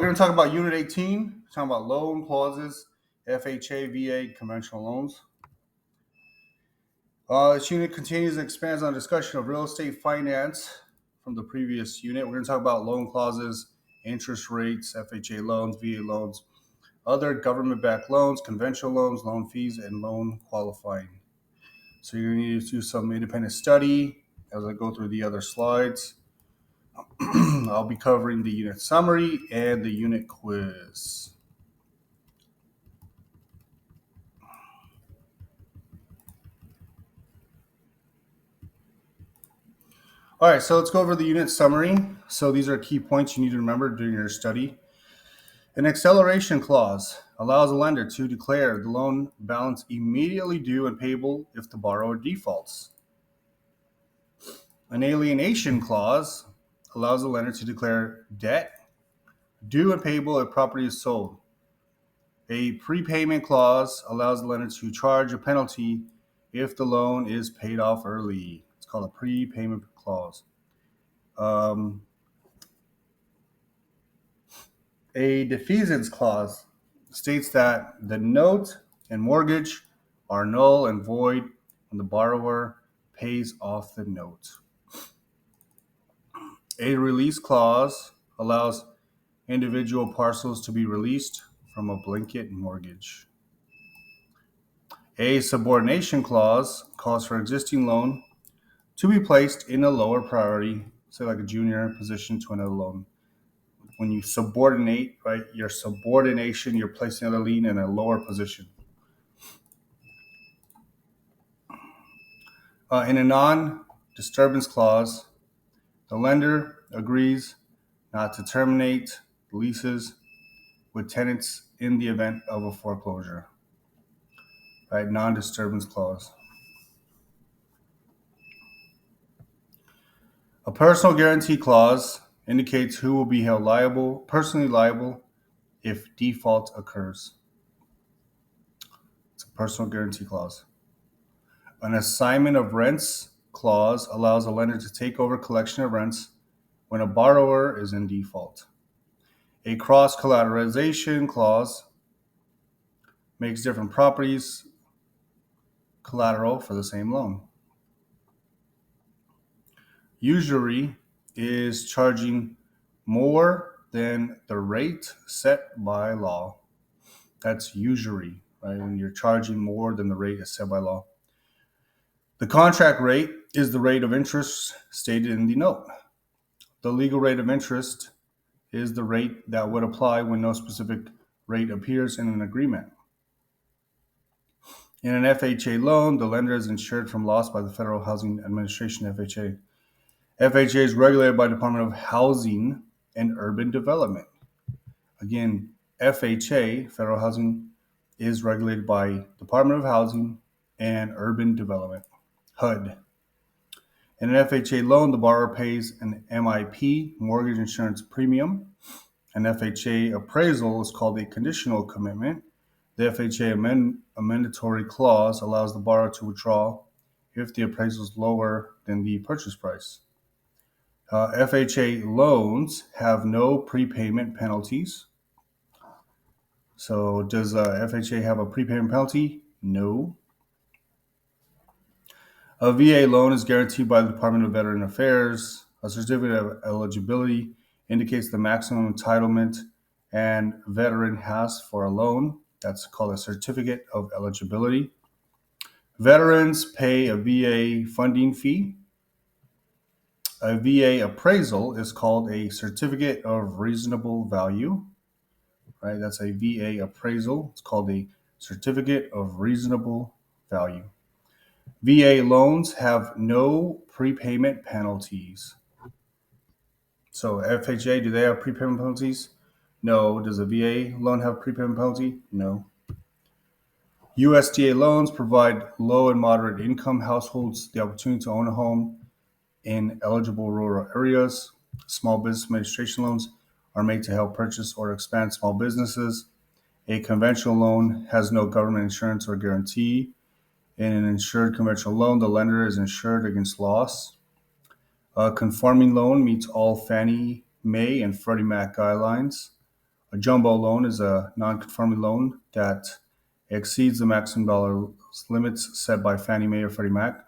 We're going to talk about Unit 18, talking about loan clauses, FHA, VA, conventional loans. This unit continues and expands on discussion of real estate finance from the previous unit. We're going to talk about loan clauses, interest rates, FHA loans, VA loans, other government-backed loans, conventional loans, loan fees, and loan qualifying. So you're going to need to do some independent study as I go through the other slides. I'll be covering the unit summary and the unit quiz. All right, so let's go over the unit summary. So these are key points you need to remember during your study. An acceleration clause allows a lender to declare the loan balance immediately due and payable if the borrower defaults. An alienation clause allows the lender to declare debt due and payable if property is sold. A prepayment clause allows the lender to charge a penalty if the loan is paid off early. It's called a prepayment clause. A defeasance clause states that the note and mortgage are null and void when the borrower pays off the note. A release clause allows individual parcels to be released from a blanket mortgage. A subordination clause calls for existing loan to be placed in a lower priority, say like a junior position to another loan. When you subordinate, right, your subordination, you're placing another lien in a lower position. In a non-disturbance clause, the lender agrees not to terminate leases with tenants in the event of a foreclosure. Right, non-disturbance clause. A personal guarantee clause indicates who will be held personally liable if default occurs. It's a personal guarantee clause. An assignment of rents clause allows a lender to take over collection of rents when a borrower is in default. A cross-collateralization clause makes different properties collateral for the same loan. Usury is charging more than the rate set by law. That's usury, right? When you're charging more than the rate is set by law. The contract rate is the rate of interest stated in the note. The legal rate of interest is the rate that would apply when no specific rate appears in an agreement. In an FHA loan, the lender is insured from loss by the Federal Housing Administration, FHA. FHA is regulated by the Department of Housing and Urban Development. Again, FHA, Federal Housing, is regulated by Department of Housing and Urban Development, HUD. In an FHA loan, the borrower pays an MIP, mortgage insurance premium. An FHA appraisal is called a conditional commitment. The FHA amendatory clause allows the borrower to withdraw if the appraisal is lower than the purchase price. FHA loans have no prepayment penalties. So does FHA have a prepayment penalty? No. A VA loan is guaranteed by the Department of Veteran Affairs. A certificate of eligibility indicates the maximum entitlement and veteran has for a loan. That's called a certificate of eligibility. Veterans pay a VA funding fee. A VA appraisal is called a certificate of reasonable value. Right? That's a VA appraisal. It's called a certificate of reasonable value. VA loans have no prepayment penalties. So FHA, do they have prepayment penalties? No. Does a VA loan have prepayment penalty? No. USDA loans provide low and moderate income households the opportunity to own a home in eligible rural areas. Small business administration loans are made to help purchase or expand small businesses. A conventional loan has no government insurance or guarantee. In an insured conventional loan, the lender is insured against loss. A conforming loan meets all Fannie Mae and Freddie Mac guidelines. A jumbo loan is a non-conforming loan that exceeds the maximum dollar limits set by Fannie Mae or Freddie Mac.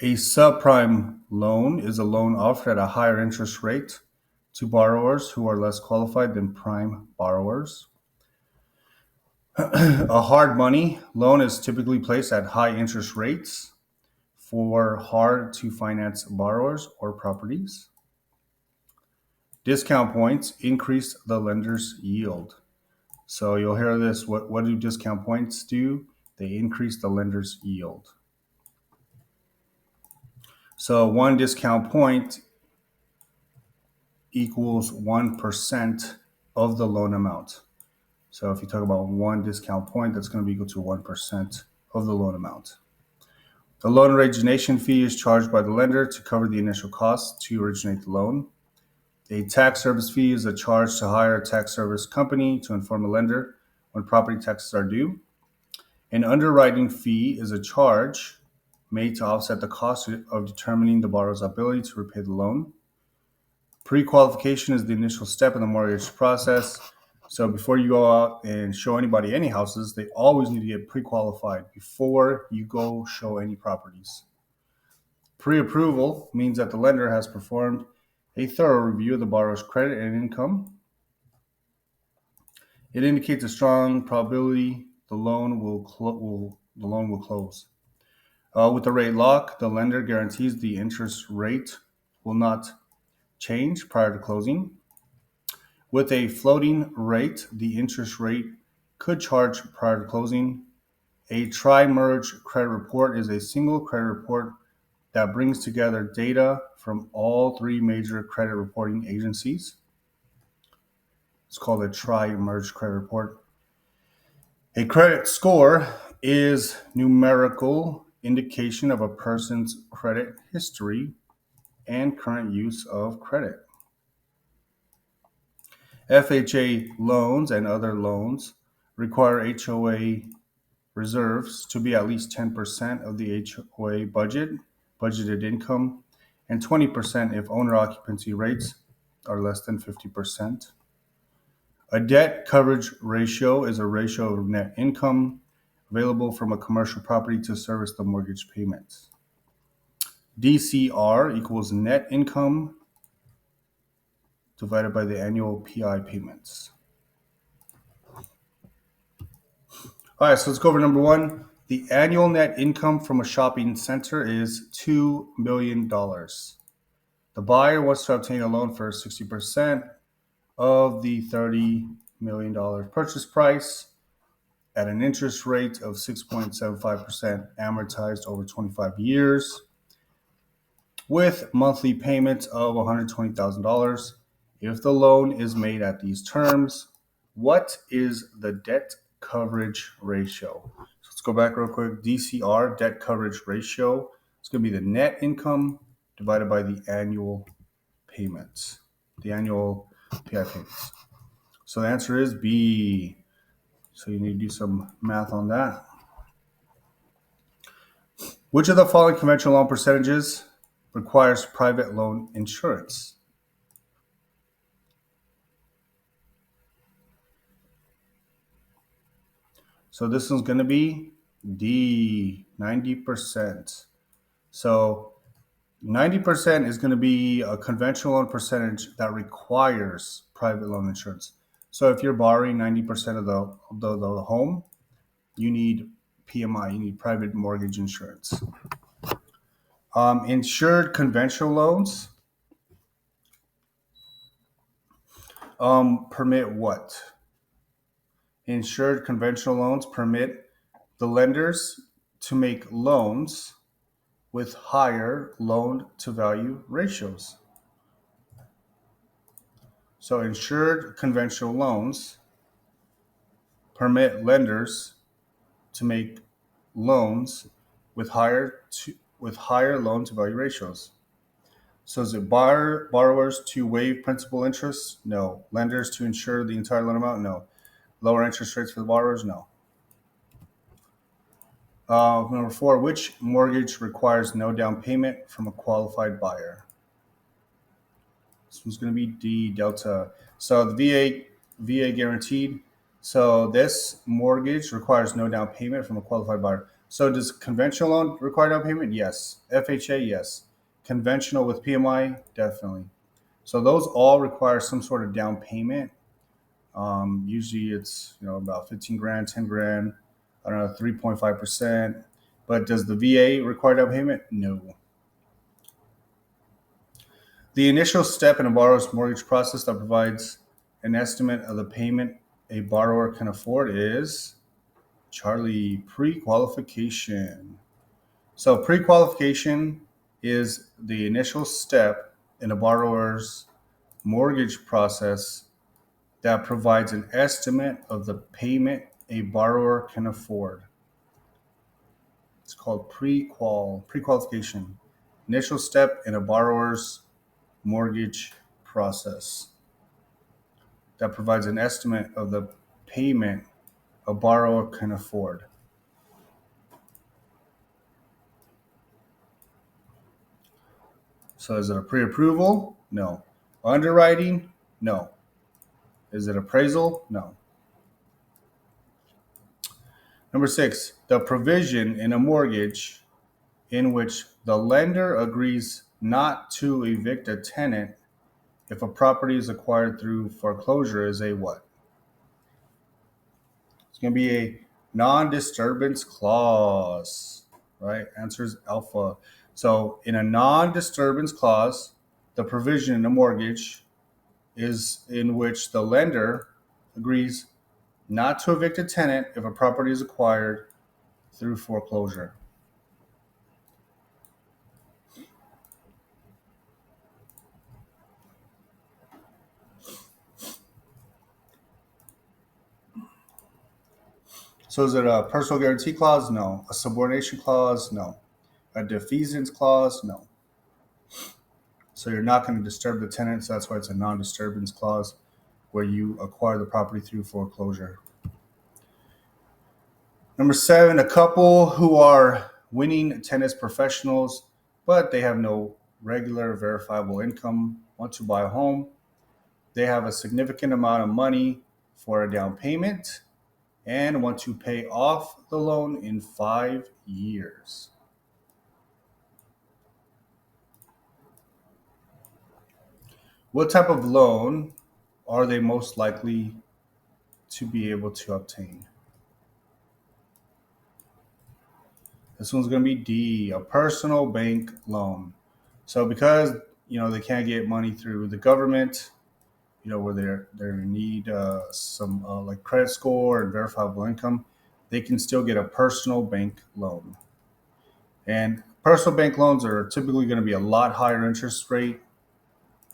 A subprime loan is a loan offered at a higher interest rate to borrowers who are less qualified than prime borrowers. A hard money loan is typically placed at high interest rates for hard to finance borrowers or properties. Discount points increase the lender's yield. So you'll hear this. What do discount points do? They increase the lender's yield. So one discount point equals 1% of the loan amount. So if you talk about one discount point, that's going to be equal to 1% of the loan amount. The loan origination fee is charged by the lender to cover the initial costs to originate the loan. A tax service fee is a charge to hire a tax service company to inform the lender when property taxes are due. An underwriting fee is a charge made to offset the cost of determining the borrower's ability to repay the loan. Pre-qualification is the initial step in the mortgage process. So before you go out and show anybody any houses, they always need to get pre-qualified before you go show any properties. Pre-approval means that the lender has performed a thorough review of the borrower's credit and income. It indicates a strong probability the loan will close. With the rate lock, the lender guarantees the interest rate will not change prior to closing. With a floating rate, the interest rate could charge prior to closing. A tri-merge credit report is a single credit report that brings together data from all three major credit reporting agencies. It's called a tri-merge credit report. A credit score is numerical indication of a person's credit history and current use of credit. FHA loans and other loans require HOA reserves to be at least 10% of the HOA budgeted income, and 20% if owner occupancy rates are less than 50%. A debt coverage ratio is a ratio of net income available from a commercial property to service the mortgage payments. DCR equals net income divided by the annual PI payments. All right, so let's go over number one. The annual net income from a shopping center is $2 million. The buyer wants to obtain a loan for 60% of the $30 million purchase price at an interest rate of 6.75% amortized over 25 years with monthly payments of $120,000. If the loan is made at these terms, what is the debt coverage ratio? So let's go back real quick. DCR, debt coverage ratio, it's going to be the net income divided by the annual payments, the annual PI payments. So the answer is B. So you need to do some math on that. Which of the following conventional loan percentages requires private loan insurance? So this one's going to be D, 90%. So 90% is going to be a conventional loan percentage that requires private loan insurance. So if you're borrowing 90% of the home, you need PMI, you need private mortgage insurance. Insured conventional loans permit what? Insured conventional loans permit the lenders to make loans with higher loan to value ratios. So insured conventional loans permit lenders to make loans with higher loan to value ratios. So is it borrowers to waive principal interest? No. Lenders to insure the entire loan amount? No. Lower interest rates for the borrowers? No. Number 4, which mortgage requires no down payment from a qualified buyer? This one's going to be D, Delta. So the VA guaranteed. So this mortgage requires no down payment from a qualified buyer. So does conventional loan require down payment? Yes. FHA, yes. Conventional with PMI, definitely. So those all require some sort of down payment. Usually it's about 15 grand, 10 grand, I don't know, 3.5%. But does the VA require down payment? No. The initial step in a borrower's mortgage process that provides an estimate of the payment a borrower can afford is Charlie pre-qualification. So pre-qualification is the initial step in a borrower's mortgage process that provides an estimate of the payment a borrower can afford. It's called pre-qualification. Initial step in a borrower's mortgage process that provides an estimate of the payment a borrower can afford. So is it a pre-approval? No. Underwriting? No. Is it appraisal? No. Number 6, the provision in a mortgage in which the lender agrees not to evict a tenant if a property is acquired through foreclosure is a what? It's going to be a non-disturbance clause, right? Answer is alpha. So in a non-disturbance clause, the provision in a mortgage is in which the lender agrees not to evict a tenant if a property is acquired through foreclosure. So is it a personal guarantee clause? No. A subordination clause? No. A defeasance clause? No. So you're not going to disturb the tenant, so that's why it's a non-disturbance clause where you acquire the property through foreclosure. Number 7, a couple who are winning tennis professionals, but they have no regular verifiable income, want to buy a home. They have a significant amount of money for a down payment and want to pay off the loan in 5 years. What type of loan are they most likely to be able to obtain? This one's going to be D, a personal bank loan. So because they can't get money through the government, where they need some like credit score and verifiable income, they can still get a personal bank loan. And personal bank loans are typically going to be a lot higher interest rate,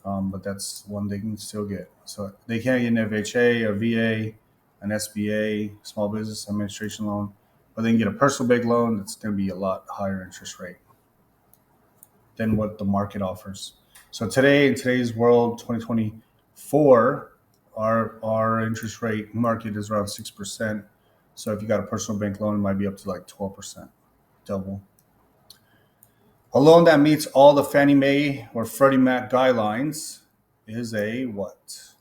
but that's one they can still get. So they can't get an FHA, a VA, an SBA, Small Business Administration loan, but they can get a personal bank loan that's going to be a lot higher interest rate than what the market offers. So today, in today's world, 2024, our interest rate market is around 6%. So if you got a personal bank loan, it might be up to like 12%, double. A loan that meets all the Fannie Mae or Freddie Mac guidelines is a what?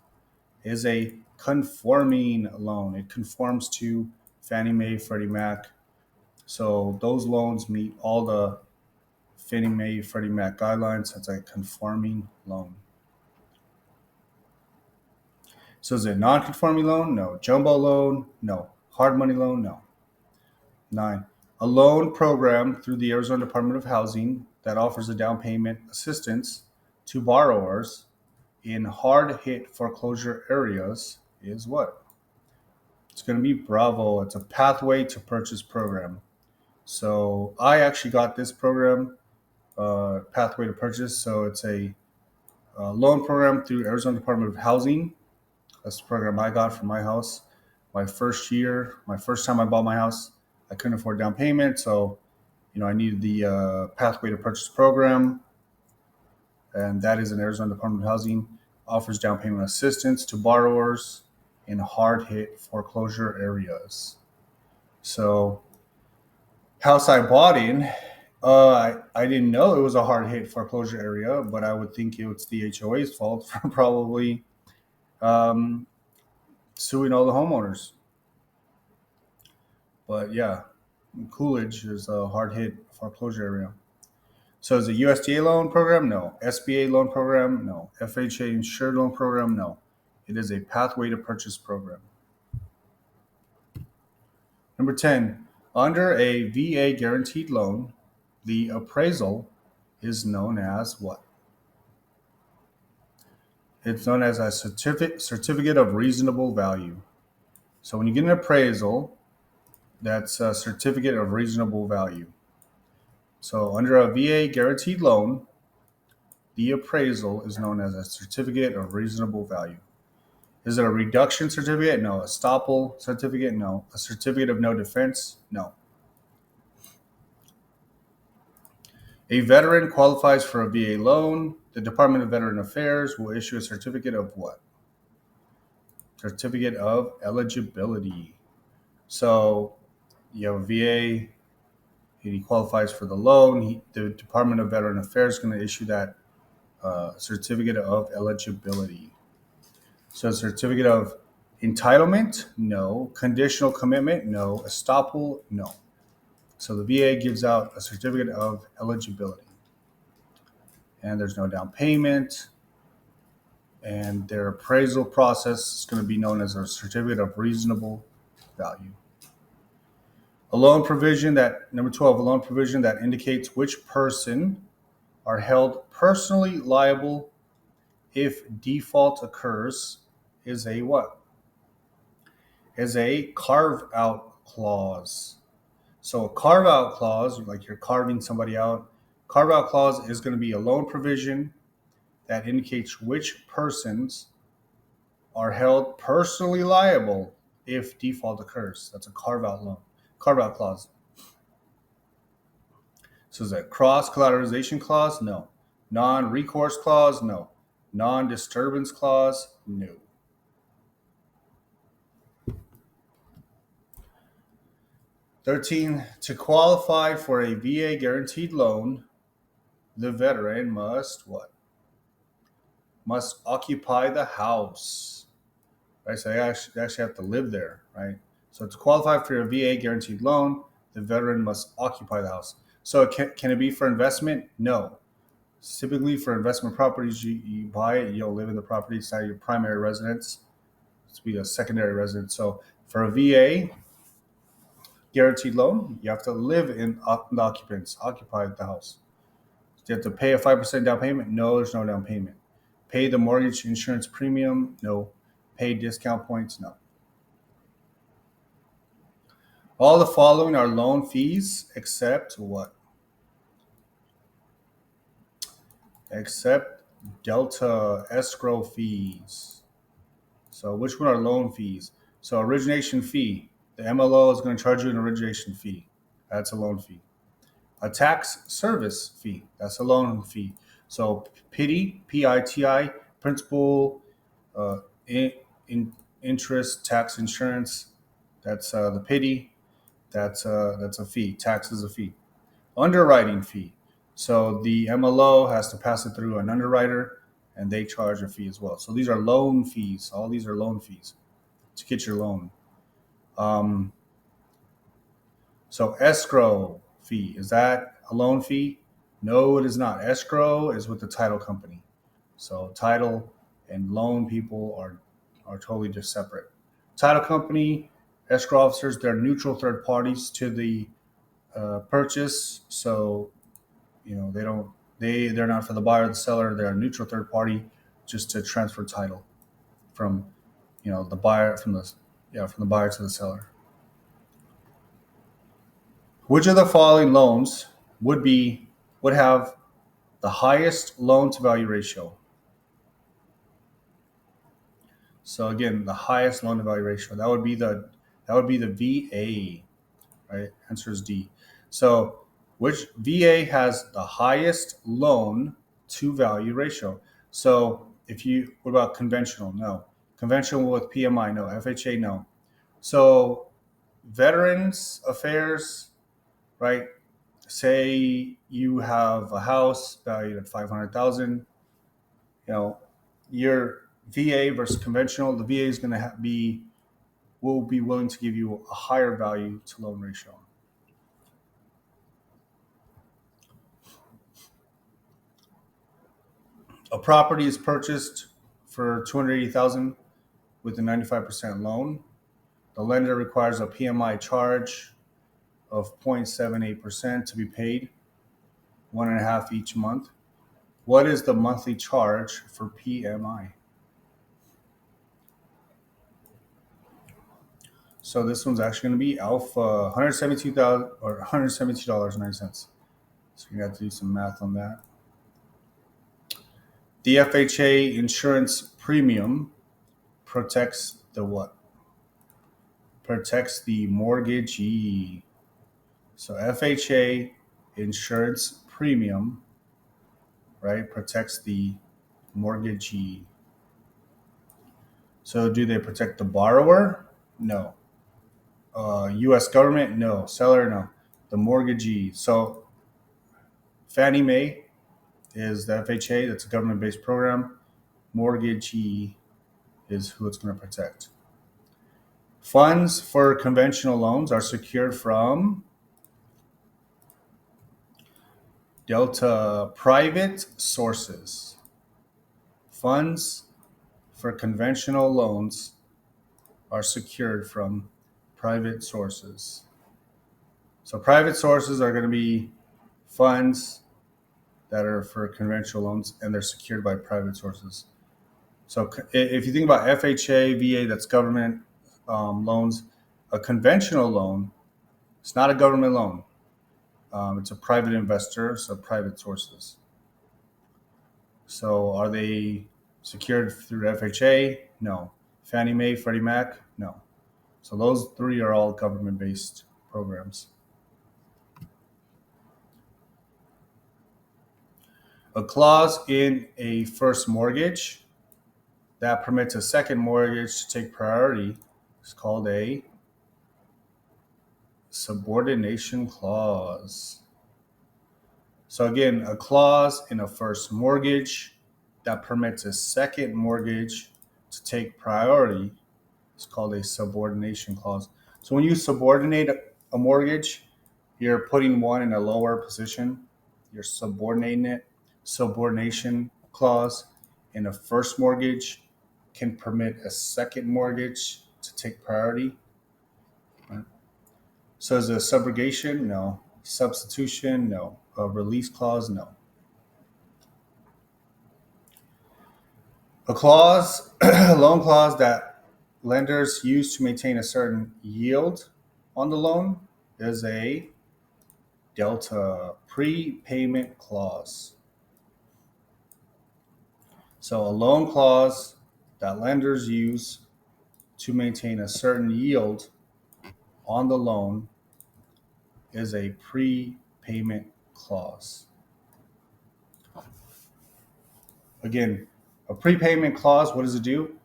Is a conforming loan. It conforms to Fannie Mae, Freddie Mac. So those loans meet all the Fannie Mae, Freddie Mac guidelines. That's a conforming loan. So is it a non-conforming loan? No. Jumbo loan? No. Hard money loan? No. 9. A loan program through the Arizona Department of Housing that offers a down payment assistance to borrowers in hard-hit foreclosure areas is what? It's going to be Bravo. It's a pathway to purchase program. So I actually got this program, pathway to purchase. So it's a loan program through Arizona Department of Housing. That's the program I got for my house. My first time I bought my house, I couldn't afford down payment, so I needed the pathway to purchase program, and that is an Arizona Department of Housing offers down payment assistance to borrowers in hard-hit foreclosure areas. So, house I bought in, I didn't know it was a hard-hit foreclosure area, but I would think it's the HOA's fault for probably um, suing all the homeowners. But yeah, Coolidge is a hard hit foreclosure area. So is it USDA loan program? No. SBA loan program? No. FHA insured loan program? No. It is a pathway to purchase program. Number 10, under a VA guaranteed loan, the appraisal is known as what? It's known as a certificate of reasonable value. So when you get an appraisal, that's a certificate of reasonable value. So under a VA guaranteed loan, the appraisal is known as a certificate of reasonable value. Is it a reduction certificate? No. A estoppel certificate? No. A certificate of no defense? No. A veteran qualifies for a VA loan. The Department of Veteran Affairs will issue a certificate of what? Certificate of eligibility. So you have a VA, he qualifies for the loan. The Department of Veteran Affairs is going to issue that certificate of eligibility. So certificate of entitlement? No. Conditional commitment? No. Estoppel? No. So the VA gives out a certificate of eligibility. And there's no down payment. And their appraisal process is going to be known as a certificate of reasonable value. A loan provision that, number 12, a loan provision that indicates which person are held personally liable if default occurs is a what? Is a carve out clause. So a carve out clause, like you're carving somebody out, carve out clause is going to be a loan provision that indicates which persons are held personally liable if default occurs. That's a carve out loan, carve out clause. So is that cross collateralization clause? No. Non recourse clause? No. Non disturbance clause? No. "13. To qualify for a VA guaranteed loan, the veteran must what? Must occupy the house. Right? So they actually have to live there, right? So to qualify for a VA guaranteed loan, the veteran must occupy the house. So can it be for investment? No. Typically for investment properties, you buy it, you don't live in the property, it's not your primary residence. It's be a secondary residence. So for a VA guaranteed loan, you have to live in the occupants, occupy the house. Do you have to pay a 5% down payment? No, there's no down payment. Pay the mortgage insurance premium? No. Pay discount points? No. All the following are loan fees except what? Except delta escrow fees. So which one are loan fees? So origination fee. The MLO is going to charge you an origination fee. That's a loan fee. A tax service fee. That's a loan fee. So PITI, PITI, principal, in interest, tax, insurance. That's the PITI. That's a fee. Tax is a fee. Underwriting fee. So the MLO has to pass it through an underwriter, and they charge a fee as well. So these are loan fees. All these are loan fees to get your loan. So escrow fee, is that a loan fee? No, it is not. Escrow is with the title company. So title and loan people are totally just separate. Title company, escrow officers, they're neutral third parties to the purchase. So they're not for the buyer or the seller. They're a neutral third party just to transfer title from the buyer from the buyer to the seller. Which of the following loans would have the highest loan to value ratio? So again, the highest loan to value ratio, that would be the VA, right? Answer is D. So which VA has the highest loan to value ratio? So what about conventional? No. Conventional with PMI? No. FHA? No. So Veterans Affairs, right? Say you have a house valued at 500,000. Your VA versus conventional. The VA is going to will be willing to give you a higher value to loan ratio. A property is purchased for 280,000 with a 95% loan. The lender requires a PMI charge of 0.78% to be paid, 1.5 each month. What is the monthly charge for PMI? So this one's actually going to be Alpha, 172,000 or $172.09. So you have to do some math on that. The FHA insurance premium protects the what? Protects the mortgagee. So FHA insurance premium, right, protects the mortgagee. So do they protect the borrower? No. U.S. government? No. Seller? No. The mortgagee. So Fannie Mae is the FHA. That's a government-based program. Mortgagee is who it's going to protect. Funds for conventional loans are secured from Delta private sources. Funds for conventional loans are secured from private sources. So private sources are going to be funds that are for conventional loans, and they're secured by private sources. So if you think about FHA, VA, that's government loans. A conventional loan, it's not a government loan. It's a private investor, so private sources. So are they secured through FHA? No. Fannie Mae, Freddie Mac? No. So those three are all government-based programs. A clause in a first mortgage that permits a second mortgage to take priority is called a subordination clause. So again, a clause in a first mortgage that permits a second mortgage to take priority is called a subordination clause. So when you subordinate a mortgage, you're putting one in a lower position. You're subordinating it. Subordination clause in a first mortgage can permit a second mortgage to take priority. Right? So is it a subrogation? No. Substitution? No. A release clause? No. A clause, a loan clause that lenders use to maintain a certain yield on the loan is a delta prepayment clause. So a loan clause that lenders use to maintain a certain yield on the loan is a prepayment clause. Again, a prepayment clause, what does it do?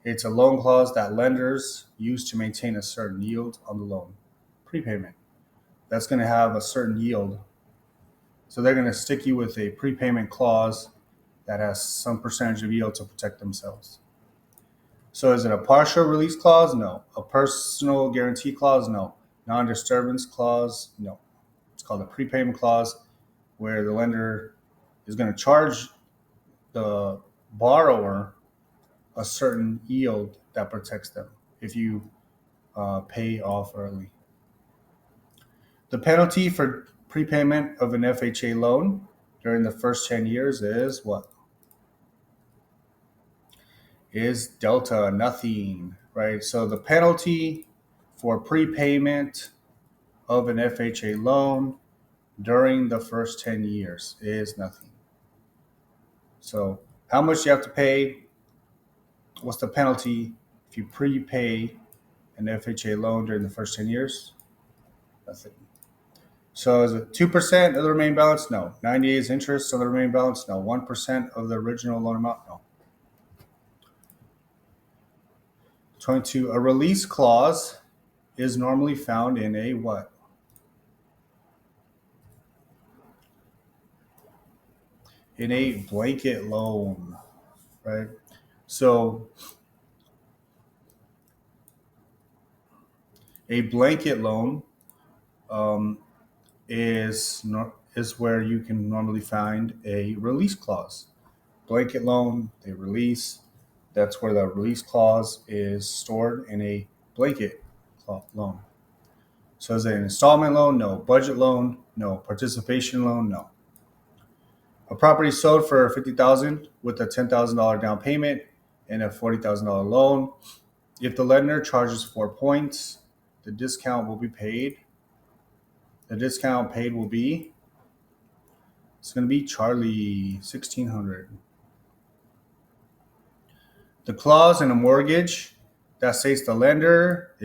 It's a loan clause that lenders use to maintain a certain yield on the loan. Prepayment. That's going to have a certain yield. So they're going to stick you with a prepayment clause that has some percentage of yield to protect themselves. So is it a partial release clause? No. A personal guarantee clause? No. Non-disturbance clause? No. It's called a prepayment clause, where the lender is going to charge the borrower a certain yield that protects them if you pay off early. The penalty for prepayment of an FHA loan during the first 10 years is what? Is delta, nothing, right? So the penalty for prepayment of an FHA loan during the first 10 years is nothing. So how much do you have to pay? What's the penalty if you prepay an FHA loan during the first 10 years? Nothing. So is it 2% of the remaining balance? No. 90 days interest on the remaining balance? No. 1% of the original loan amount? No. 22. A release clause is normally found in a what? In a blanket loan, right? So a blanket loan um, is where you can normally find a release clause. Blanket loan, they release. That's where the release clause is stored in a blanket loan. So is it an installment loan? No. Budget loan? No. Participation loan? No. A property sold for 50,000 with a $10,000 down payment and a $40,000 loan. If the lender charges 4 points, the discount will be paid. The discount paid will be it's going to be Charlie 1600. The clause in a mortgage that states the lender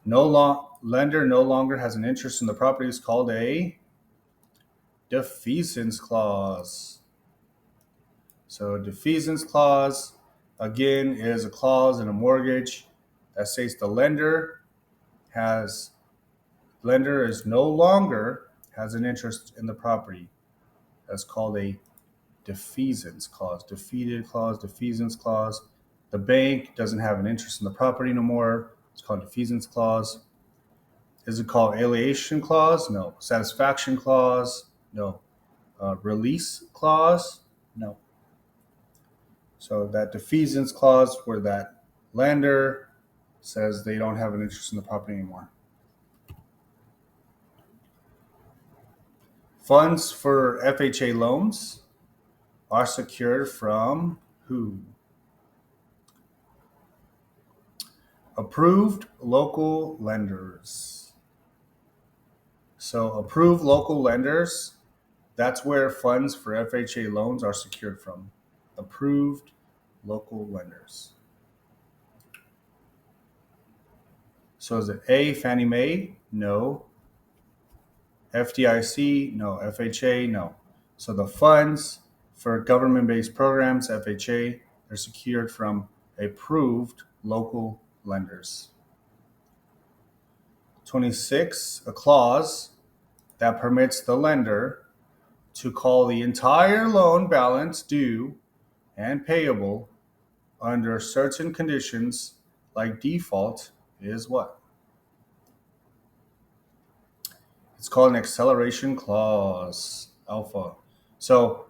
no longer has an interest in the property is called a defeasance clause. So defeasance clause again is a clause in a mortgage that states the has lender is no longer has an interest in the property. That's called a defeasance clause. Defeated clause, defeasance clause. The bank doesn't have an interest in the property no more. It's called defeasance clause. Is it called alienation clause? No. Satisfaction clause? No. Release clause? No. So that defeasance clause where that lender says they don't have an interest in the property anymore. Funds for FHA loans are secured from who? Approved local lenders. So approved local lenders, that's where funds for FHA loans are secured from. Approved local lenders. So is it A, Fannie Mae? No. FDIC? No. FHA? No. So the funds for government-based programs, FHA, are secured from approved local lenders. 26, a clause that permits the lender to call the entire loan balance due and payable under certain conditions like default is what? It's called an acceleration clause, alpha. So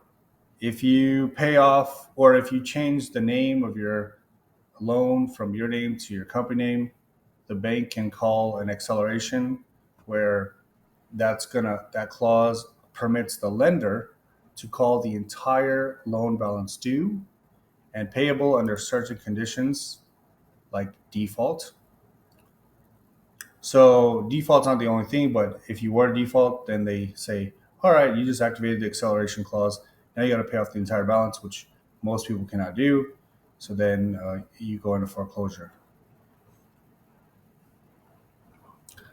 if you pay off or if you change the name of your loan from your name to your company name, the bank can call an acceleration where that clause permits the lender to call the entire loan balance due and payable under certain conditions like default. So default's not the only thing, but if you were to default, then they say, all right, you just activated the acceleration clause. Now you got to pay off the entire balance, which most people cannot do. So then you go into foreclosure.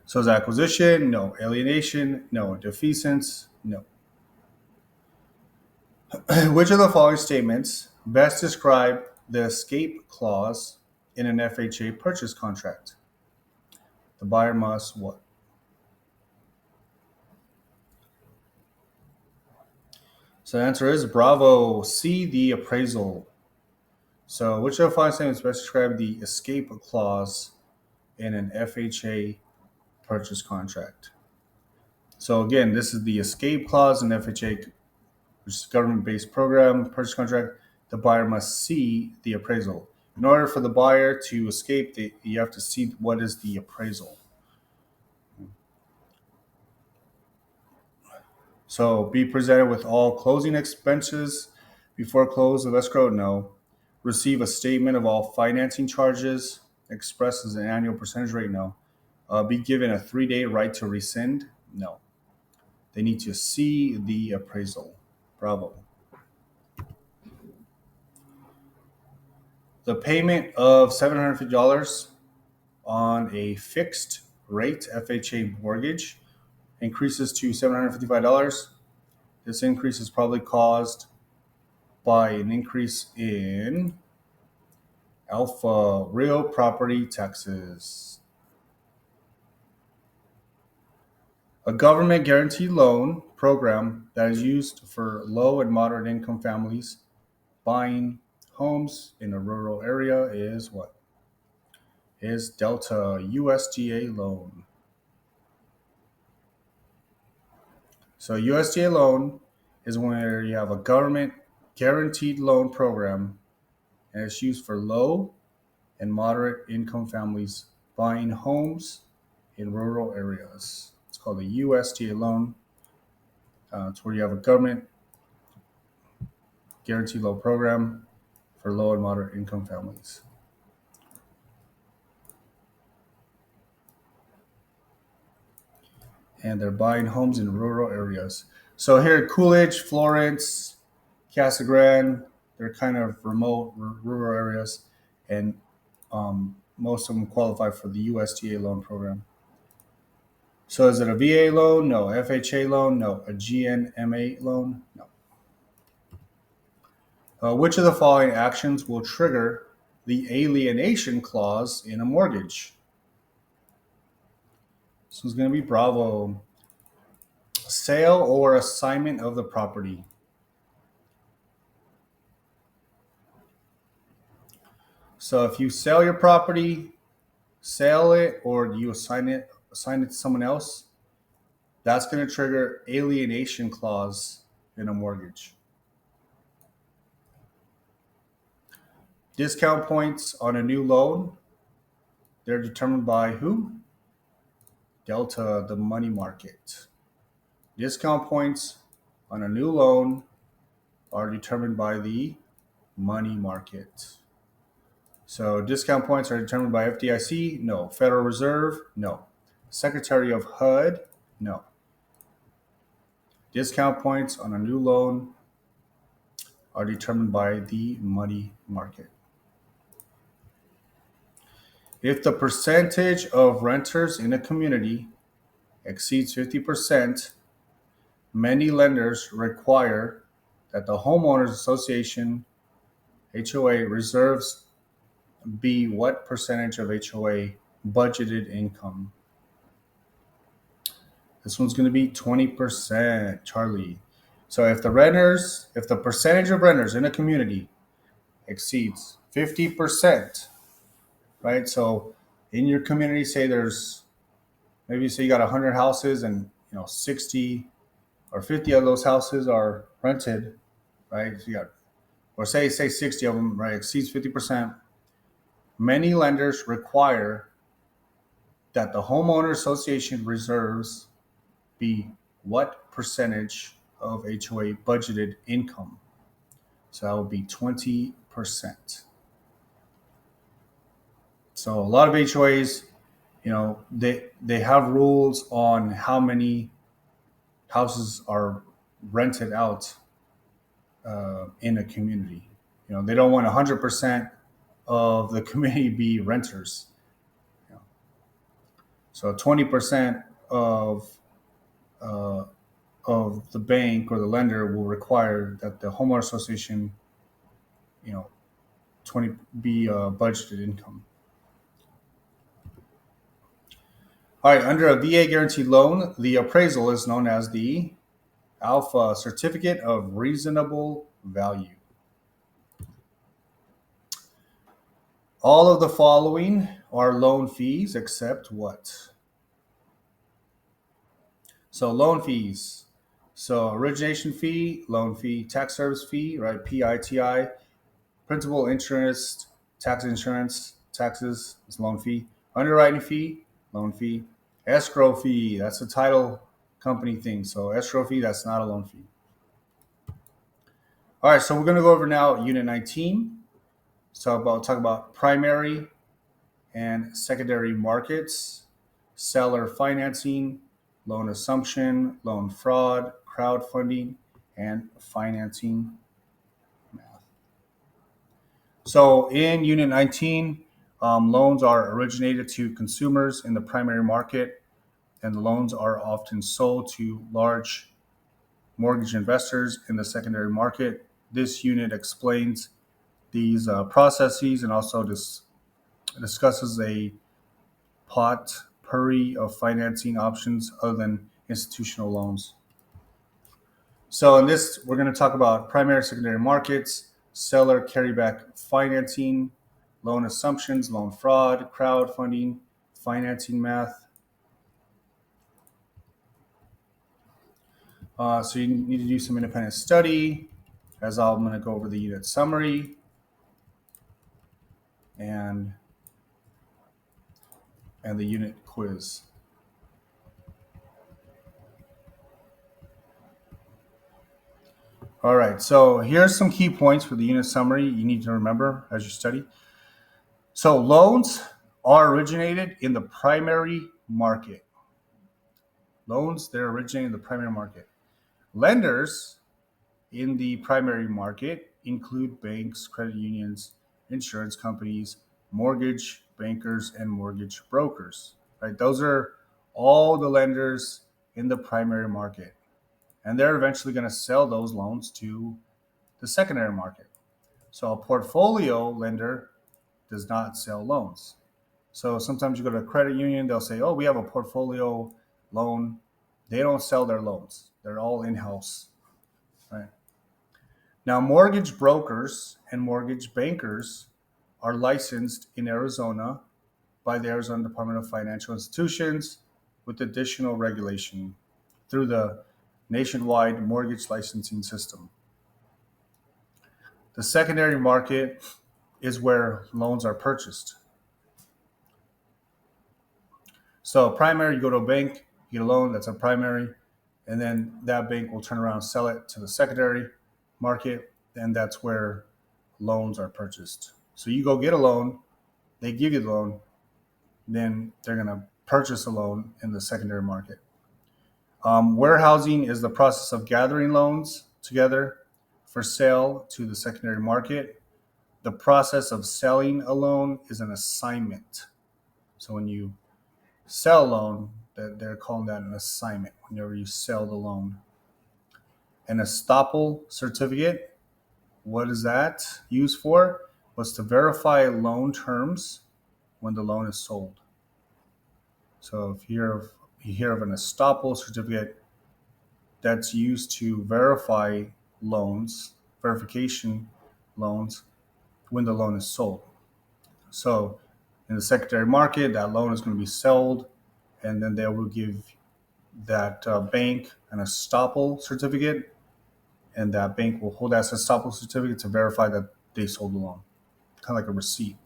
So is acquisition? No. Alienation? No. Defeasance? No. Which of the following statements best describe the escape clause in an FHA purchase contract? The buyer must what? So the answer is bravo. C, the appraisal. So which of the following statements best describe the escape clause in an FHA purchase contract? So again, this is the escape clause in FHA, which is a government-based program purchase contract. The buyer must see the appraisal. In order for the buyer to escape, you have to see what is the appraisal. So be presented with all closing expenses before close of escrow? No. Receive a statement of all financing charges expressed as an annual percentage rate? No. Be given a 3-day right to rescind? No. They need to see the appraisal. Bravo. The payment of $750 on a fixed rate FHA mortgage increases to $755. This increase is probably caused by an increase in alpha real property taxes. A government guaranteed loan program that is used for low and moderate income families buying homes in a rural area is what? Is Delta USDA loan. So USDA loan is where you have a government guaranteed loan program, and it's used for low and moderate income families buying homes in rural areas. It's called the USDA loan. It's where you have a government guaranteed loan program for low and moderate income families. And they're buying homes in rural areas. So here at Coolidge, Florence, Casa Grande, they're kind of remote rural areas, and most of them qualify for the USDA loan program. So is it a VA loan? No. FHA loan? No. A GNMA loan? No. Which of the following actions will trigger the alienation clause in a mortgage? This is going to be Bravo. Sale or assignment of the property. So if you sell your property, sell it, or you assign it to someone else, that's going to trigger alienation clause in a mortgage. Discount points on a new loan, they're determined by who? Delta, the money market. Discount points on a new loan are determined by the money market. So discount points are determined by FDIC? No. Federal Reserve? No. Secretary of HUD? No. Discount points on a new loan are determined by the money market. If the percentage of renters in a community exceeds 50%, many lenders require that the homeowners association HOA reserves be what percentage of HOA budgeted income? This one's going to be 20%, Charlie. So if the percentage of renters in a community exceeds 50%, right? So in your community, say there's maybe say you got 100 houses and 60 or 50 of those houses are rented, right? So you got, or say 60 of them, right, exceeds 50%. Many lenders require that the homeowner association reserves be what percentage of HOA budgeted income? So that would be 20%. So a lot of HOAs, they have rules on how many houses are rented out in a community. They don't want 100% of the community be renters. So 20% uh, of the bank or the lender will require that the homeowner association, 20 be budgeted income. All right, under a VA guaranteed loan, the appraisal is known as the Alpha Certificate of Reasonable Value. All of the following are loan fees except what? So loan fees. So origination fee, loan fee, tax service fee, right? PITI, principal interest, tax insurance, taxes is loan fee. Underwriting fee, loan fee. Escrow fee, that's a title company thing. So escrow fee, that's not a loan fee. All right, so we're going to go over now Unit 19. So talk about primary and secondary markets, seller financing, loan assumption, loan fraud, crowdfunding, and financing math. So in Unit 19, loans are originated to consumers in the primary market, and the loans are often sold to large mortgage investors in the secondary market. This unit explains these processes and also discusses a potpourri of financing options other than institutional loans. So in this, we're going to talk about primary and secondary markets. seller carryback financing, loan assumptions, loan fraud, crowdfunding, financing math. So you need to do some independent study, as I'm going to go over the unit summary and the unit quiz. All right, so here's some key points for the unit summary you need to remember as you study. So loans are originated in the primary market. Loans, they're originating in the primary market. Lenders in the primary market include banks, credit unions, insurance companies, mortgage bankers, and mortgage brokers. Right? Those are all the lenders in the primary market. And they're eventually going to sell those loans to the secondary market. So a portfolio lender does not sell loans. So sometimes you go to a credit union, they'll say, oh, we have a portfolio loan. They don't sell their loans. They're all in-house. Right? Now, mortgage brokers and mortgage bankers are licensed in Arizona by the Arizona Department of Financial Institutions with additional regulation through the nationwide mortgage licensing system. The secondary market is where loans are purchased. So primary, you go to a bank, you get a loan, that's a primary, and then that bank will turn around and sell it to the secondary market, and that's where loans are purchased. So you go get a loan, they give you the loan, then they're going to purchase a loan in the secondary market. Warehousing is the process of gathering loans together for sale to the secondary market. The process of selling a loan is an assignment. So when you sell a loan, they're calling that an assignment whenever you sell the loan. An estoppel certificate, what is that used for? Was to verify loan terms when the loan is sold. So if you hear of an estoppel certificate, that's used to verify loans, verification loans, when the loan is sold. So in the secondary market, that loan is going to be sold, and then they will give that bank an estoppel certificate, and that bank will hold that estoppel certificate to verify that they sold the loan, kind of like a receipt.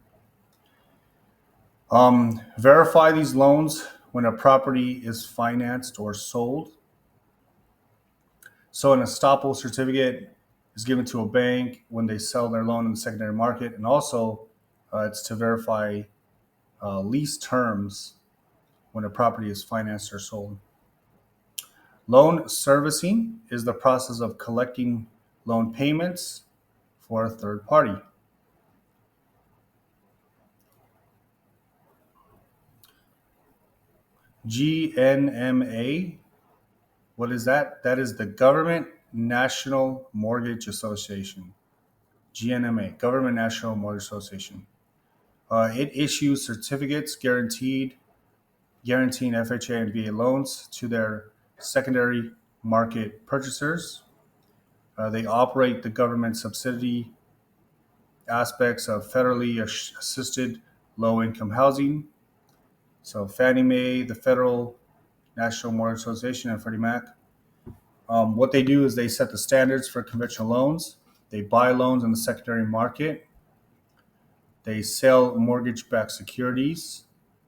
Verify these loans when a property is financed or sold. So an estoppel certificate is given to a bank when they sell their loan in the secondary market, and also it's to verify lease terms when a property is financed or sold. Loan servicing is the process of collecting loan payments for a third party. GNMA, what is that? That is the Government National Mortgage Association. GNMA, Government National Mortgage Association. It issues certificates guaranteeing FHA and VA loans to their secondary market purchasers. They operate the government subsidy aspects of federally assisted low-income housing. So Fannie Mae, the Federal National Mortgage Association, and Freddie Mac. What they do is they set the standards for conventional loans. They buy loans in the secondary market. They sell mortgage-backed securities.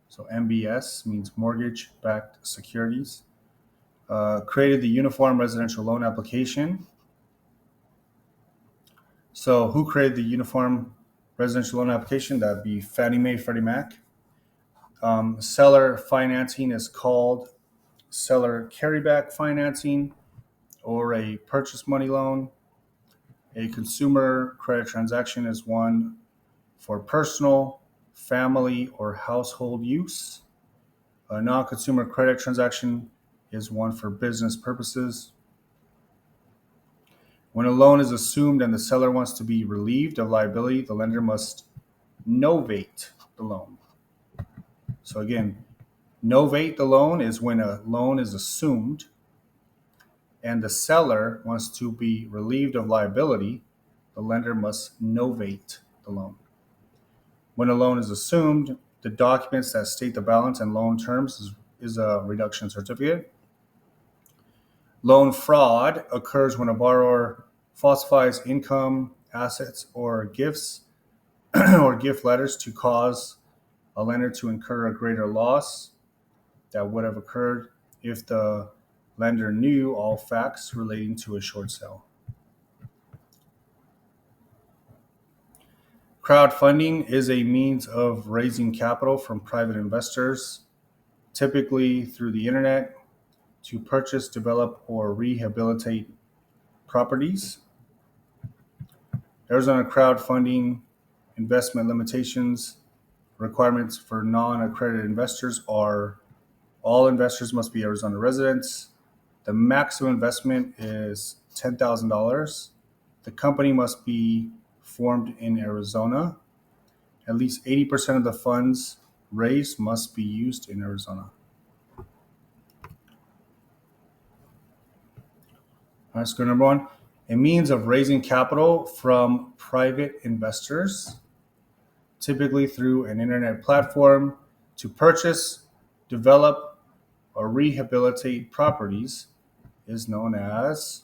So MBS means mortgage-backed securities. Created the Uniform Residential Loan Application. So who created the Uniform Residential Loan Application? That'd be Fannie Mae, Freddie Mac. Seller financing is called seller carryback financing or a purchase money loan. A consumer credit transaction is one for personal, family, or household use. A non-consumer credit transaction is one for business purposes. When a loan is assumed and the seller wants to be relieved of liability, the lender must novate the loan. So again, novate the loan is when a loan is assumed and the seller wants to be relieved of liability. the lender must novate the loan. When a loan is assumed, the documents that state the balance and loan terms is a reduction certificate. Loan fraud occurs when a borrower falsifies income, assets, or gifts or gift letters to cause a lender to incur a greater loss that would have occurred if the lender knew all facts relating to a short sale. Crowdfunding is a means of raising capital from private investors, typically through the internet, to purchase, develop, or rehabilitate properties. Arizona crowdfunding investment limitations requirements for non-accredited investors are all investors must be Arizona residents. The maximum investment is $10,000. The company must be formed in Arizona. At least 80% of the funds raised must be used in Arizona. All right, let's go to number one. A means of raising capital from private investors, typically through an internet platform, to purchase, develop, or rehabilitate properties is known as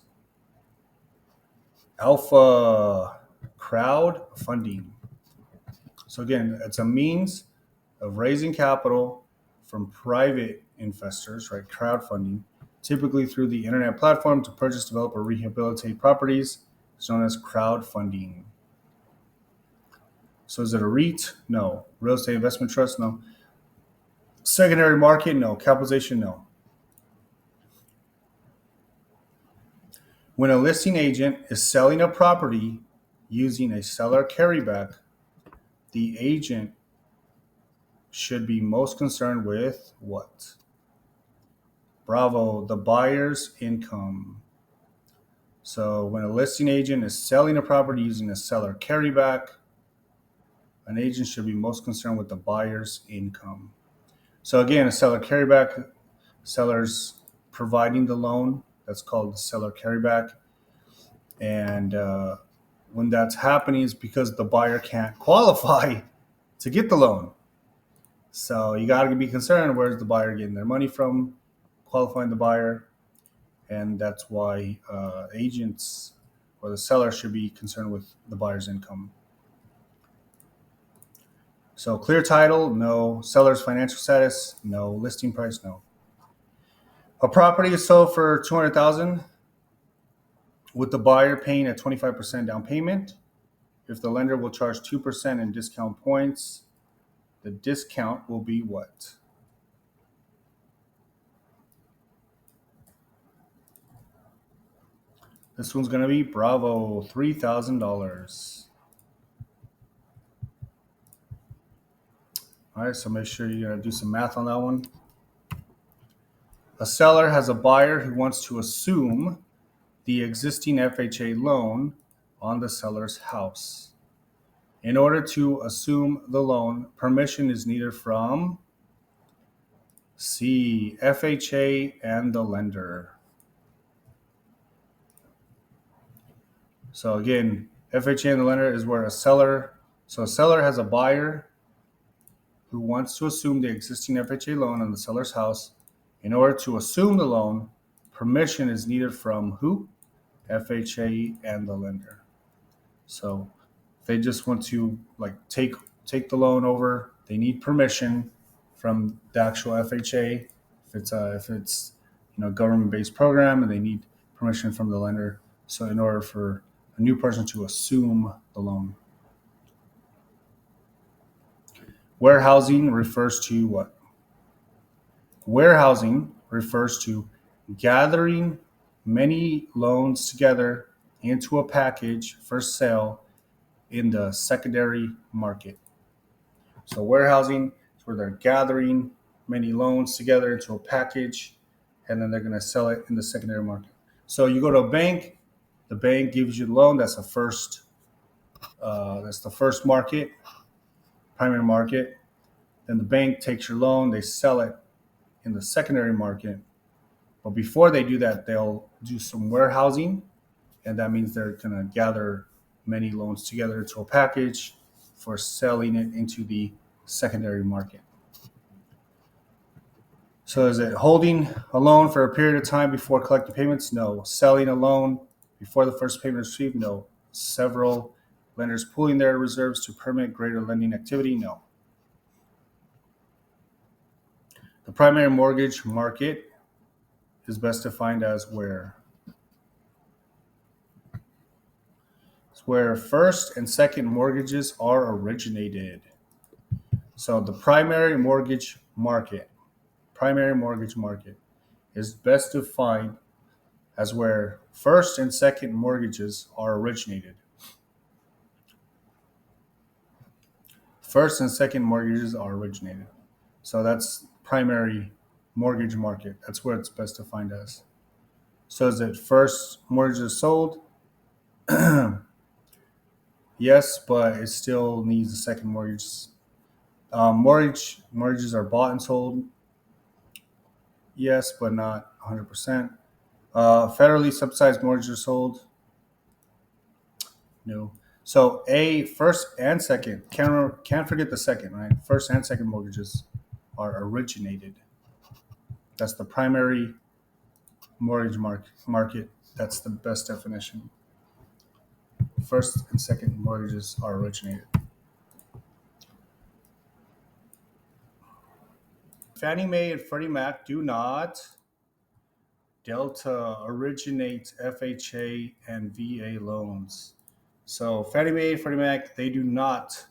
alpha crowdfunding. So again, it's a means of raising capital from private investors, right? Crowdfunding, typically through the internet platform to purchase, develop, or rehabilitate properties. It's known as crowdfunding. So is it a REIT? No. Real estate investment trust? No. Secondary market? No. Capitalization? No. When a listing agent is selling a property using a seller carryback, the agent should be most concerned with what? Bravo, the buyer's income. So when a listing agent is selling a property using a seller carryback, an agent should be most concerned with the buyer's income. So again, a seller carryback, seller's providing the loan. That's called the seller carryback. And when that's happening, it's because the buyer can't qualify to get the loan. So you got to be concerned, where's the buyer getting their money from, qualifying the buyer. And that's why agents or the seller should be concerned with the buyer's income. So clear title, no. Seller's financial status, no. Listing price, no. A property is sold for $200,000 with the buyer paying a 25% down payment. If the lender will charge 2% in discount points, the discount will be what? This one's going to be bravo, $3,000. All right, so make sure you're going to do some math on that one. A seller has a buyer who wants to assume the existing FHA loan on the seller's house. In order to assume the loan, permission is needed from C, FHA and the lender. So again, FHA and the lender is where a seller has a buyer who wants to assume the existing FHA loan on the seller's house. In order to assume the loan, permission is needed from who? FHA and the lender. So if they just want to take the loan over, they need permission from the actual FHA. If it's government-based program, and they need permission from the lender. So in order for a new person to assume the loan. Warehousing refers to what? Warehousing refers to gathering many loans together into a package for sale in the secondary market. So warehousing is where they're gathering many loans together into a package, and then they're going to sell it in the secondary market. So you go to a bank, the bank gives you the loan. That's the first market, primary market. Then the bank takes your loan, they sell it in the secondary market. But before they do that, they'll do some warehousing, and that means they're going to gather many loans together into a package for selling it into the secondary market. So is it holding a loan for a period of time before collecting payments? No. Selling a loan before the first payment is received? No. Several lenders pooling their reserves to permit greater lending activity? No. The primary mortgage market is best defined as where? It's where first and second mortgages are originated. So the primary mortgage market is best defined as where first and second mortgages are originated. First and second mortgages are originated. So that's primary mortgage market. That's where it's best defined as. So is it first mortgages sold? Yes, but it still needs a second mortgage. Mortgages are bought and sold. Yes, but not 100%. Federally subsidized mortgages are sold. No. So a first and second can't forget the second, right? First and second mortgages are originated. That's the primary mortgage market. That's the best definition. First and second mortgages are originated. Fannie Mae and Freddie Mac do not Delta originate FHA and VA loans. So Fannie Mae, Freddie Mac, they do not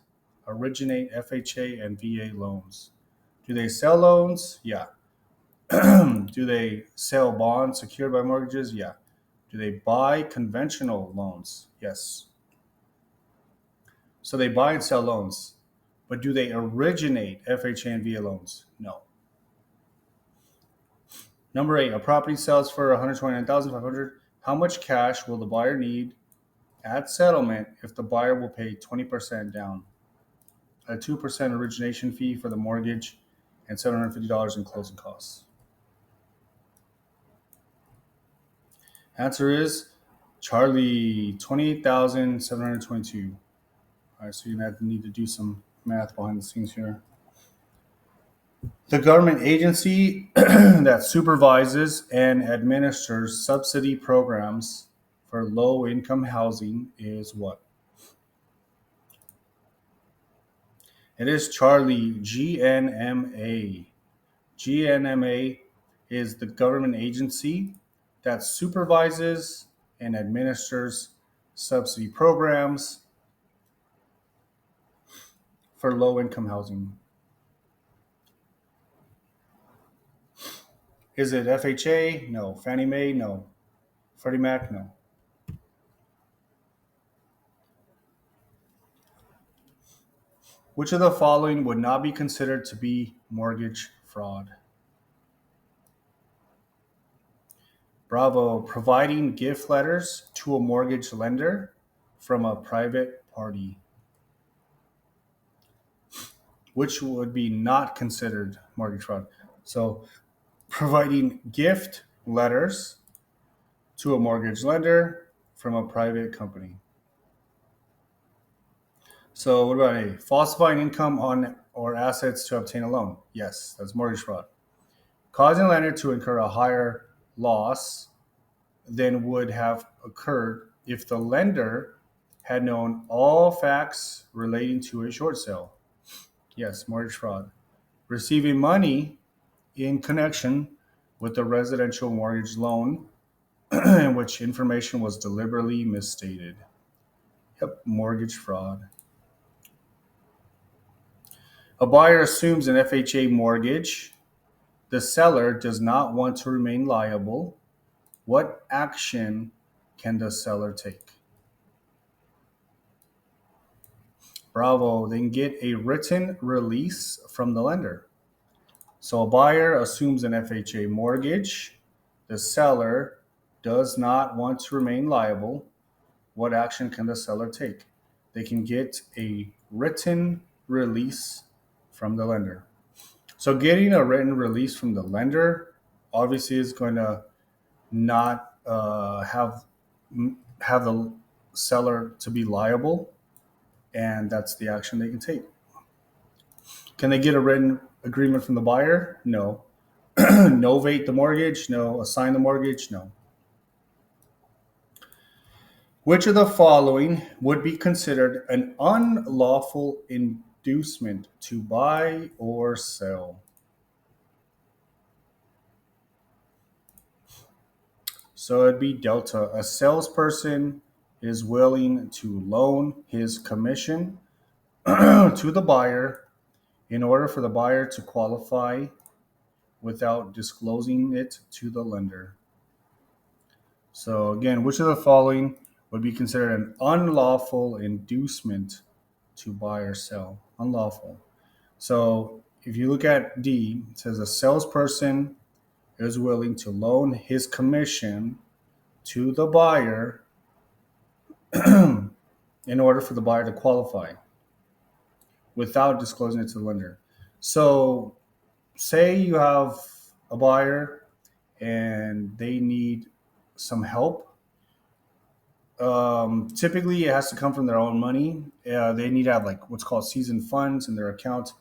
originate FHA and VA loans. Do they sell loans? Yeah. Do they sell bonds secured by mortgages? Yeah. Do they buy conventional loans? Yes. So they buy and sell loans. But do they originate FHA and VA loans? No. Number 8, a property sells for $129,500. How much cash will the buyer need at settlement if the buyer will pay 20% down, a 2% origination fee for the mortgage, and $750 in closing costs? Answer is Charlie, 28,722. All right, so you're going to need to do some math behind the scenes here. The government agency that supervises and administers subsidy programs for low income housing is what? It is Charlie, GNMA. GNMA is the government agency that supervises and administers subsidy programs for low income housing. Is it FHA? No. Fannie Mae? No. Freddie Mac? No. Which of the following would not be considered to be mortgage fraud? Bravo. Providing gift letters to a mortgage lender from a private party. Which would be not considered mortgage fraud? So, providing gift letters to a mortgage lender from a private company. So, what about A? Falsifying income on or assets to obtain a loan? Yes, that's mortgage fraud. Causing a lender to incur a higher loss than would have occurred if the lender had known all facts relating to a short sale. Yes, mortgage fraud. Receiving money in connection with the residential mortgage loan in which information was deliberately misstated. Yep, mortgage fraud. A buyer assumes an FHA mortgage. The seller does not want to remain liable. What action can the seller take? Bravo, they can get a written release from the lender. So a buyer assumes an FHA mortgage. The seller does not want to remain liable. What action can the seller take? They can get a written release from the lender. So getting a written release from the lender obviously is going to not have the seller to be liable, and that's the action they can take. Can they get a written agreement from the buyer? No. Novate the mortgage? No. Assign the mortgage? No. Which of the following would be considered an unlawful inducement to buy or sell? So it'd be Delta. A salesperson is willing to loan his commission to the buyer in order for the buyer to qualify without disclosing it to the lender. So again, which of the following would be considered an unlawful inducement to buy or sell? Unlawful. So if you look at D, it says a salesperson is willing to loan his commission to the buyer in order for the buyer to qualify without disclosing it to the lender. So say you have a buyer and they need some help. Typically, it has to come from their own money. They need to have like what's called seasoned funds in their account.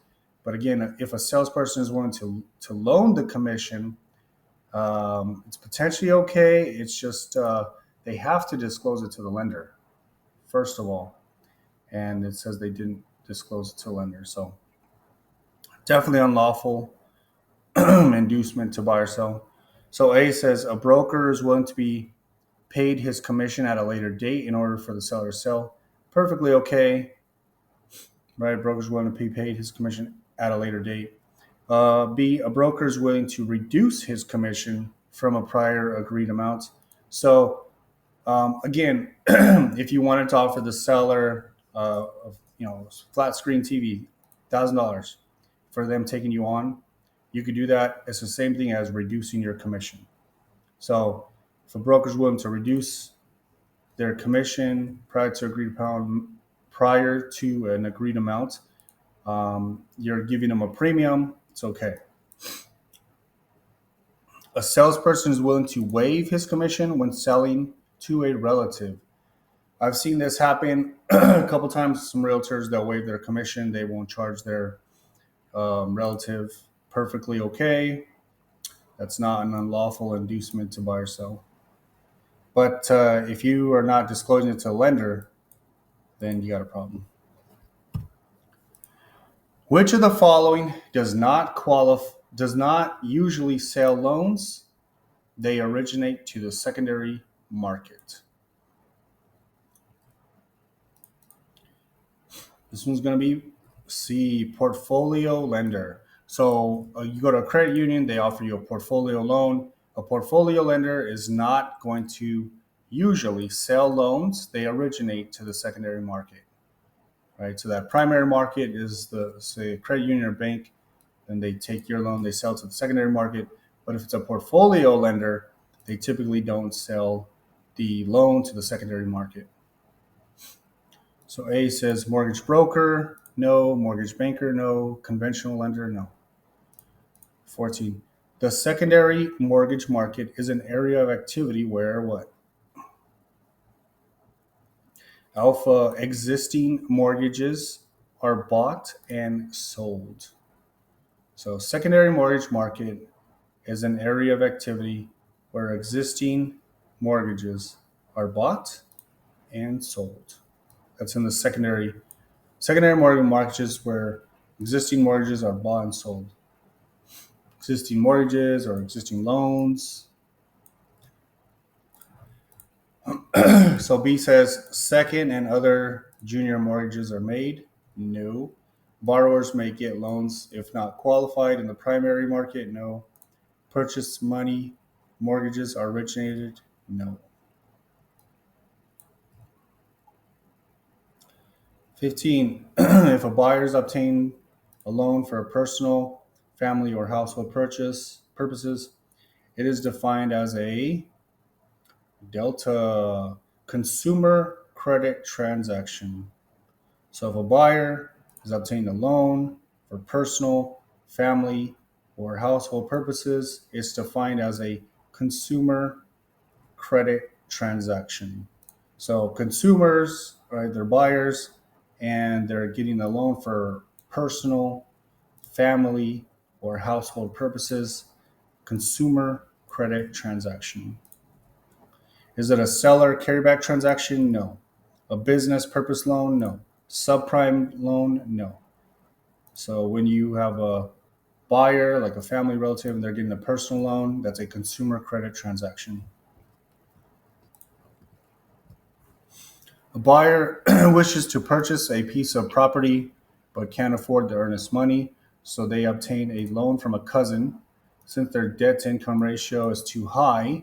But again, if a salesperson is willing to loan the commission, it's potentially okay. It's just they have to disclose it to the lender first of all, and it says they didn't disclose it to the lender. So definitely unlawful inducement to buy or sell. So A says a broker is willing to be paid his commission at a later date in order for the seller to sell. Perfectly okay, right? Broker's willing to be paid his commission at a later date. B, a broker is willing to reduce his commission from a prior agreed amount. So again, if you wanted to offer the seller, flat screen TV, $1,000 for them taking you on, you could do that. It's the same thing as reducing your commission. So if a broker is willing to reduce their commission prior to an agreed amount, you're giving them a premium. It's okay. A salesperson is willing to waive his commission when selling to a relative. I've seen this happen a couple times. Some realtors, they'll waive their commission. They won't charge their relative. Perfectly okay. That's not an unlawful inducement to buy or sell. But if you are not disclosing it to a lender, then you got a problem. Which of the following does not usually sell loans? They originate to the secondary market. This one's going to be C, portfolio lender. So you go to a credit union, they offer you a portfolio loan. A portfolio lender is not going to usually sell loans. They originate to the secondary market, right? So that primary market is the, say, credit union or bank, then they take your loan, they sell to the secondary market. But if it's a portfolio lender, they typically don't sell the loan to the secondary market. So A says mortgage broker, no. Mortgage banker, no. Conventional lender, no. 14. The secondary mortgage market is an area of activity where what? Alpha, existing mortgages are bought and sold. So secondary mortgage market is an area of activity where existing mortgages are bought and sold. That's in the secondary mortgage mortgages where existing mortgages are bought and sold. Existing mortgages or existing loans. So B says second and other junior mortgages are made. No. Borrowers may get loans if not qualified in the primary market. No. Purchase money mortgages are originated. No. 15. If a buyer is obtained a loan for a personal, family, or household purposes, it is defined as a Delta consumer credit transaction. So if a buyer has obtained a loan for personal, family, or household purposes, it's defined as a consumer credit transaction. So consumers, right, they're buyers, and they're getting a loan for personal, family, or household purposes. Consumer credit transaction. Is it a seller carryback transaction? No. A business purpose loan? No. Subprime loan? No. So when you have a buyer, like a family relative, and they're getting a personal loan, that's a consumer credit transaction. A buyer wishes to purchase a piece of property but can't afford the earnest money, so they obtain a loan from a cousin. Since their debt to income ratio is too high,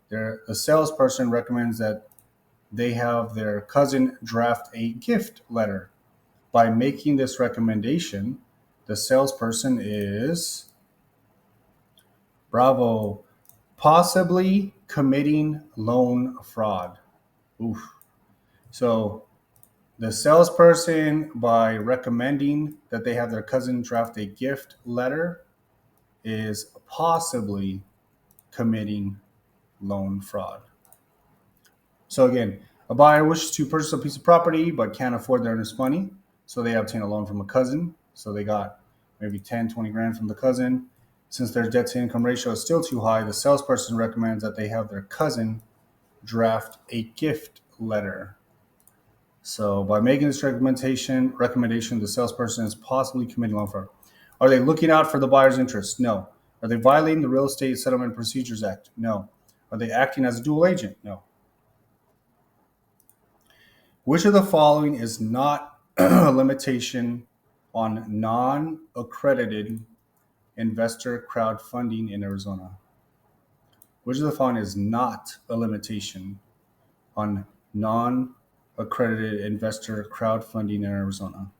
the salesperson recommends that they have their cousin draft a gift letter. By making this recommendation, the salesperson is, bravo, possibly committing loan fraud. Oof. So the salesperson, by recommending that they have their cousin draft a gift letter, is possibly committing loan fraud. So again, a buyer wishes to purchase a piece of property but can't afford the earnest money, so they obtain a loan from a cousin. So they got maybe 10, 20 grand from the cousin. Since their debt to income ratio is still too high, the salesperson recommends that they have their cousin draft a gift letter. So by making this recommendation, the salesperson is possibly committing loan fraud. Are they looking out for the buyer's interests? No. Are they violating the Real Estate Settlement Procedures Act? No. Are they acting as a dual agent? No. Which of the following is not a limitation on non-accredited investor crowdfunding in Arizona? Which of the following is not a limitation on non-accredited investor crowdfunding in Arizona?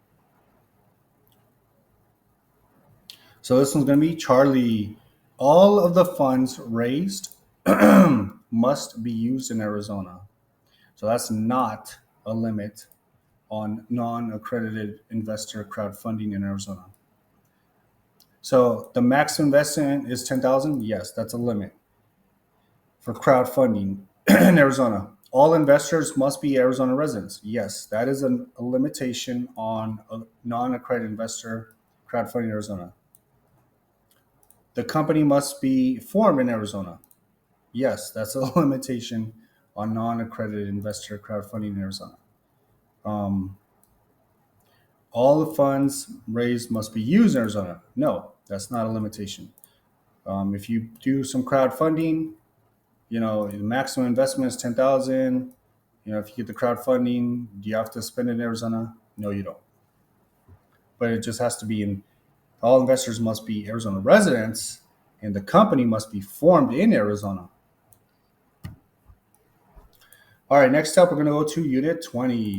So this one's going to be Charlie. All of the funds raised must be used in Arizona. So that's not a limit on non-accredited investor crowdfunding in Arizona. So the max investment is 10,000. Yes, that's a limit for crowdfunding in Arizona. All investors must be Arizona residents. Yes, that is a limitation on a non-accredited investor crowdfunding in Arizona. The company must be formed in Arizona. Yes, that's a limitation on non-accredited investor crowdfunding in Arizona. Um, all the funds raised must be used in Arizona. No, that's not a limitation. If you do some crowdfunding, the maximum investment is 10,000. If you get the crowdfunding, do you have to spend it in Arizona? No, you don't. But it just has to be in. All investors must be Arizona residents, and the company must be formed in Arizona. All right, next up, we're going to go to Unit 20.